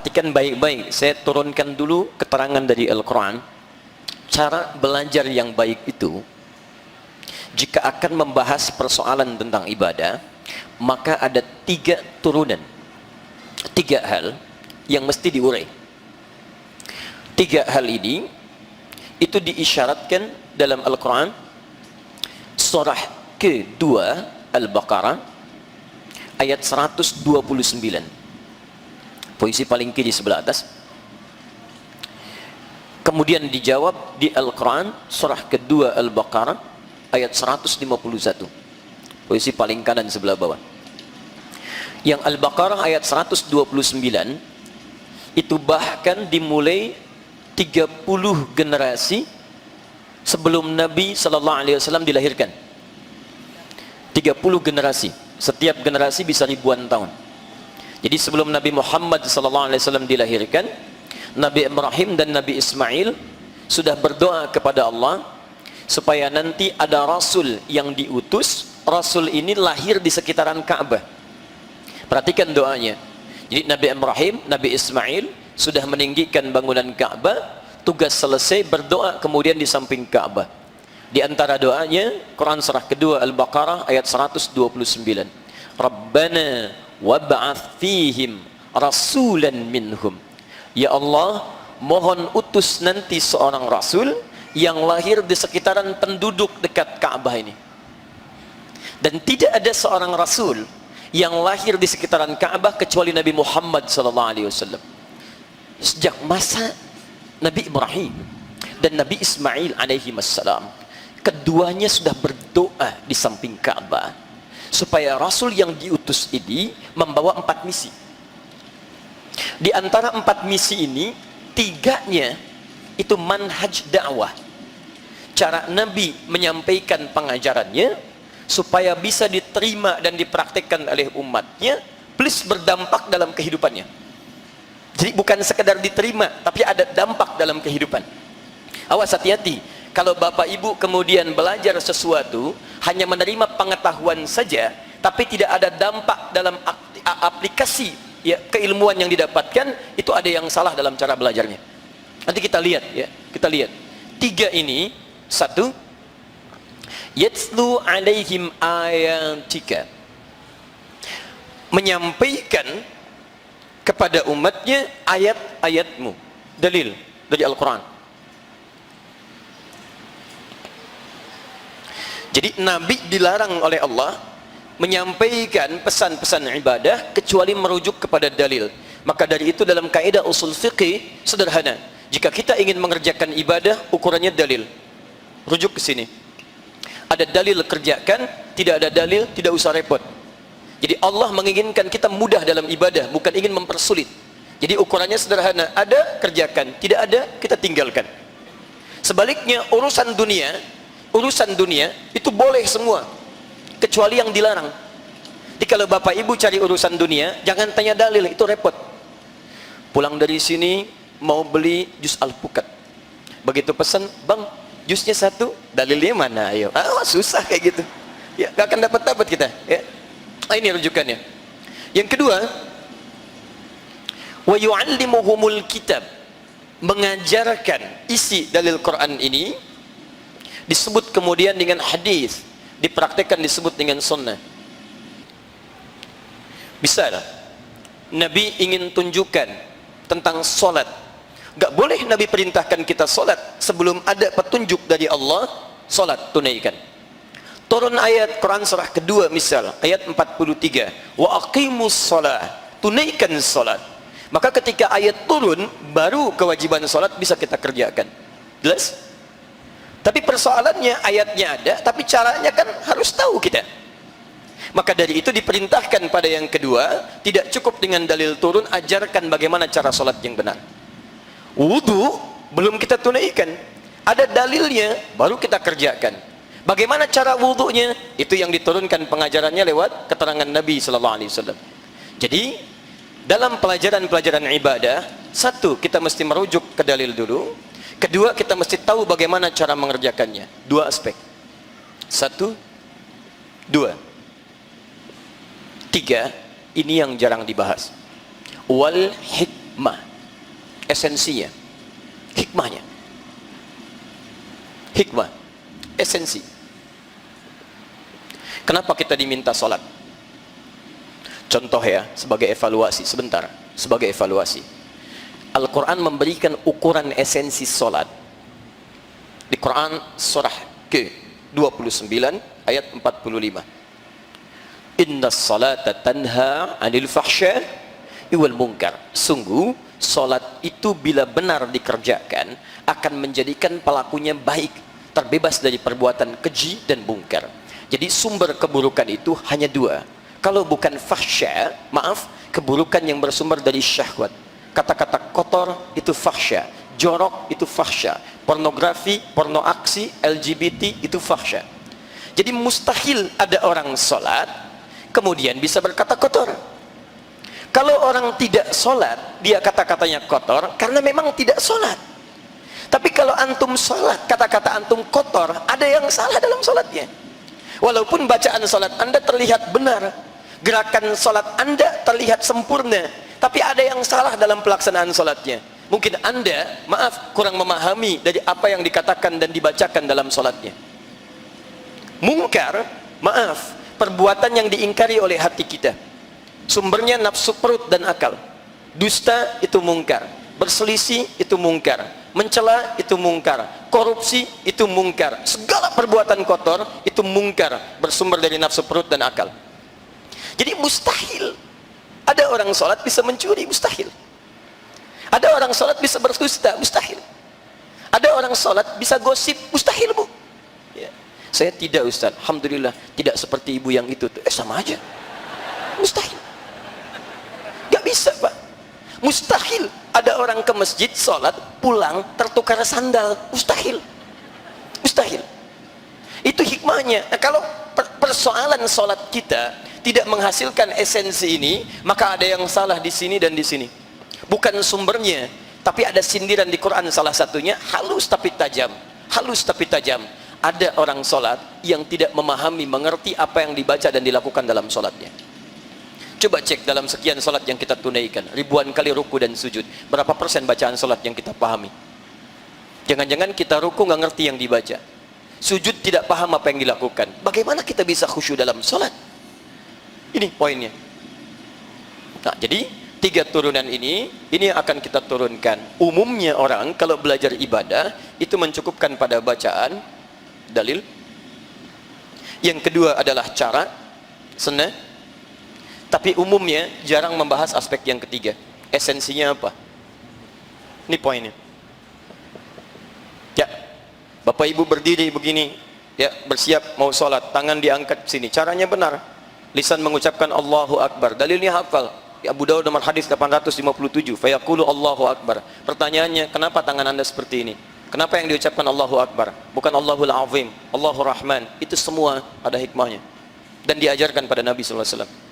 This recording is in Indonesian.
perhatikan baik-baik. Saya turunkan dulu keterangan dari Al-Quran. Cara belajar yang baik itu, jika akan membahas persoalan tentang ibadah, maka ada 3 turunan, 3 hal yang mesti diurai. 3 hal ini itu diisyaratkan dalam Al-Quran surah kedua Al-Baqarah ayat 129, posisi paling kiri sebelah atas. Kemudian dijawab di Al-Quran surah kedua Al-Baqarah ayat 151, posisi paling kanan sebelah bawah. Yang Al-Baqarah ayat 129 itu bahkan dimulai 30 generasi sebelum Nabi sallallahu alaihi wasallam dilahirkan. 30 generasi, setiap generasi bisa ribuan tahun. Jadi sebelum Nabi Muhammad sallallahu alaihi wasallam dilahirkan, Nabi Ibrahim dan Nabi Ismail sudah berdoa kepada Allah supaya nanti ada rasul yang diutus. Rasul ini lahir di sekitaran Ka'bah. Perhatikan doanya. Jadi Nabi Ibrahim, Nabi Ismail sudah meninggikan bangunan Ka'bah, tugas selesai, berdoa kemudian di samping Ka'bah. Di antara doanya, Quran surah kedua Al-Baqarah ayat 129. Rabbana wab'ath fihim rasulan minhum. Ya Allah, mohon utus nanti seorang rasul yang lahir di sekitaran penduduk dekat Ka'bah ini. Dan tidak ada seorang rasul yang lahir di sekitaran Ka'bah kecuali Nabi Muhammad SAW. Sejak masa Nabi Ibrahim dan Nabi Ismail alaihi wassalam, keduanya sudah berdoa di samping Ka'bah supaya rasul yang diutus ini membawa 4 misi. Di antara 4 misi ini, 3-nya itu manhaj dakwah, cara Nabi menyampaikan pengajarannya supaya bisa diterima dan dipraktikkan oleh umatnya, plus berdampak dalam kehidupannya. Jadi bukan sekedar diterima, tapi ada dampak dalam kehidupan. Awas, hati-hati kalau bapak ibu kemudian belajar sesuatu hanya menerima pengetahuan saja, tapi tidak ada dampak dalam aplikasi ya keilmuan yang didapatkan, itu ada yang salah dalam cara belajarnya. Nanti kita lihat ya, kita lihat 3 ini. 1, yatslu alaihim ayatika, menyampaikan kepada umatnya ayat-ayatmu, dalil dari Al-Quran. Jadi Nabi dilarang oleh Allah menyampaikan pesan-pesan ibadah kecuali merujuk kepada dalil. Maka dari itu dalam kaidah usul fiqih sederhana, jika kita ingin mengerjakan ibadah, ukurannya dalil. Rujuk ke sini. Ada dalil, kerjakan. Tidak ada dalil, tidak usah repot. Jadi Allah menginginkan kita mudah dalam ibadah, bukan ingin mempersulit. Jadi ukurannya sederhana, ada, kerjakan. Tidak ada, kita tinggalkan. Sebaliknya urusan dunia itu boleh semua, kecuali yang dilarang. Jadi kalau bapak ibu cari urusan dunia, jangan tanya dalil, itu repot. Pulang dari sini mau beli jus alpukat, begitu pesan, bang jusnya 1, dalilnya mana? Ayo, susah kayak gitu ya, gak akan dapat kita ya. Ini rujukannya. Yang kedua, wa yu'allimuhumul kitab, mengajarkan isi dalil Quran ini, disebut kemudian dengan hadis, dipraktekkan disebut dengan sunnah. Bisa lah Nabi ingin tunjukkan tentang solat, gak boleh Nabi perintahkan kita solat sebelum ada petunjuk dari Allah. Solat tunaikan. Turun ayat Quran surah kedua misal ayat 43, wa aqimus solat, tunaikan solat. Maka ketika ayat turun, baru kewajiban solat bisa kita kerjakan. Jelas? Tapi persoalannya ayatnya ada, tapi caranya kan harus tahu kita. Maka dari itu diperintahkan pada yang kedua, tidak cukup dengan dalil turun, ajarkan bagaimana cara solat yang benar. Wudu belum kita tunaikan, ada dalilnya baru kita kerjakan. Bagaimana cara wudunya? Itu yang diturunkan pengajarannya lewat keterangan Nabi sallallahu alaihi wasallam. Jadi dalam pelajaran-pelajaran ibadah, 1, kita mesti merujuk ke dalil dulu. Kedua, kita mesti tahu bagaimana cara mengerjakannya. 2 aspek. 1, 2, 3, ini yang jarang dibahas. Wal hikmah, esensinya, hikmahnya. Hikmah, esensi. Kenapa kita diminta sholat? Contoh ya, sebagai evaluasi, sebentar, sebagai evaluasi. Al-Quran memberikan ukuran esensi sholat. Di Quran surah ke-29 ayat 45. Inna salata tanha anil fahsya wal munkar. Sungguh, sholat itu bila benar dikerjakan akan menjadikan pelakunya baik, terbebas dari perbuatan keji dan mungkar. Jadi sumber keburukan itu hanya dua. Kalau bukan fahsya, maaf, keburukan yang bersumber dari syahwat. Kata-kata kotor itu fahsya, jorok itu fahsya, pornografi, porno aksi, LGBT itu fahsya. Jadi mustahil ada orang sholat kemudian bisa berkata kotor. Kalau orang tidak sholat, dia kata-katanya kotor karena memang tidak sholat. Tapi kalau antum sholat, kata-kata antum kotor, ada yang salah dalam sholatnya. Walaupun bacaan sholat anda terlihat benar, gerakan sholat anda terlihat sempurna, tapi ada yang salah dalam pelaksanaan sholatnya. Mungkin anda, maaf, kurang memahami dari apa yang dikatakan dan dibacakan dalam sholatnya. Mungkar, maaf, perbuatan yang diingkari oleh hati kita. Sumbernya nafsu perut dan akal. Dusta itu mungkar, berselisih itu mungkar, mencela itu mungkar, korupsi itu mungkar, segala perbuatan kotor itu mungkar, bersumber dari nafsu perut dan akal. Jadi mustahil ada orang sholat bisa mencuri, mustahil. Ada orang sholat bisa berdusta, mustahil. Ada orang sholat bisa gosip, mustahil, Bu. Ya. Saya tidak, Ustaz, alhamdulillah tidak seperti ibu yang itu. Sama aja, mustahil. Gak bisa, Pak. Mustahil ada orang ke masjid sholat pulang tertukar sandal, mustahil. Mustahil. Itu hikmahnya. Nah, kalau persoalan sholat kita tidak menghasilkan esensi ini, maka ada yang salah di sini dan di sini. Bukan sumbernya, tapi ada sindiran di Quran, salah satunya halus tapi tajam. Halus tapi tajam. Ada orang sholat yang tidak memahami, mengerti apa yang dibaca dan dilakukan dalam sholatnya. Coba cek dalam sekian sholat yang kita tunaikan, ribuan kali ruku dan sujud, berapa persen bacaan sholat yang kita pahami? Jangan-jangan kita ruku nggak ngerti yang dibaca, sujud tidak paham apa yang dilakukan. Bagaimana kita bisa khusyuk dalam sholat? Ini poinnya. Nah, jadi 3 turunan ini akan kita turunkan. Umumnya orang kalau belajar ibadah itu mencukupkan pada bacaan, dalil. Yang kedua adalah cara, sunnah. Tapi umumnya jarang membahas aspek yang ketiga. Esensinya apa? Ini poinnya. Ya, Bapak Ibu berdiri begini, ya, bersiap mau sholat, tangan diangkat sini. Caranya benar. Lisan mengucapkan Allahu Akbar. Dalilnya hafal. Abu Dawud nomor hadis 857. Fayaqulu Allahu Akbar. Pertanyaannya, kenapa tangan Anda seperti ini? Kenapa yang diucapkan Allahu Akbar? Bukan Allahul Azim, Allahur Rahman. Itu semua ada hikmahnya. Dan diajarkan pada Nabi sallallahu alaihi wasallam.